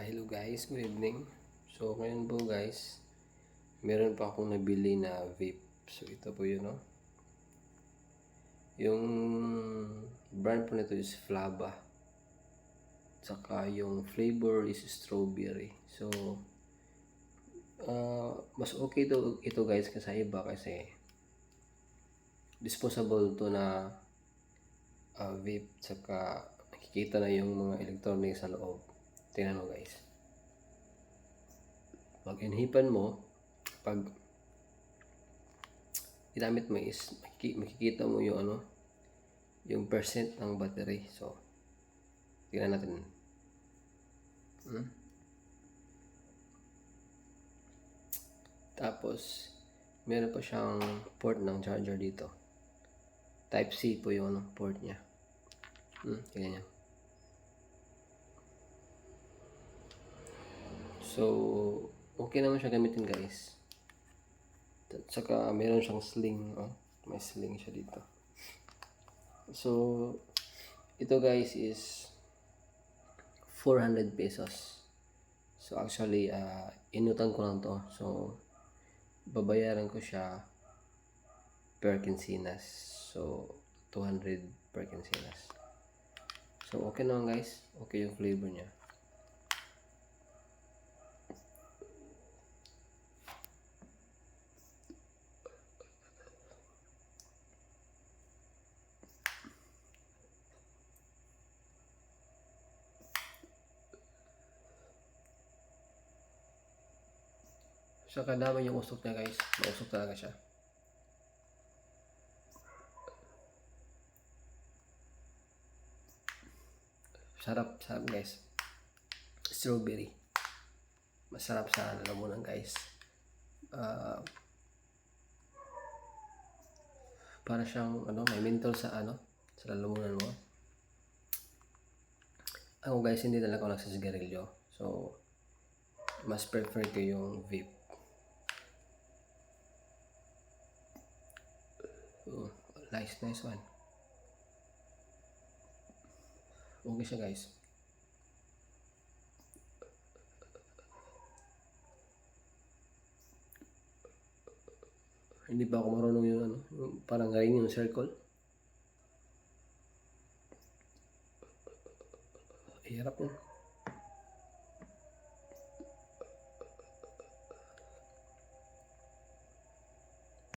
Hello guys, good evening. So ngayon po guys, meron pa akong nabili na vape. So ito po yun, no? Yung brand po nito is Flava. Saka yung flavor is strawberry. So mas okay ito guys kasi iba kasi disposable to na vape. Saka nakikita na yung mga electronics sa loob. Tingnan mo guys. Pag inhipan mo, pag ginamit mo is makikita mo yung yung percent ng battery. So tingnan natin. Tapos meron pa siyang port ng charger dito. Type C po yung port niya. Tingnan niyo. So okay naman siya gamitin guys. At saka meron siyang sling, may sling siya dito. So ito guys is 400 pesos. So actually inutan ko lang to. So babayaran ko siya per kinsinas. So 200 per kinsinas. So okay naman guys. Okay yung flavor niya. So kadama yung usok niya guys. Mausok talaga siya. Sarap guys. Strawberry. Masarap sa lalamunan guys. Para siyang may menthol sa sa lalamunan mo. Ako guys, hindi talaga ako nagsisigarilyo. So mas prefer ko yung vape. Nice one. Okay siya guys. Hindi pa ako marunong yung parang ngayon yung circle. Hirap yun.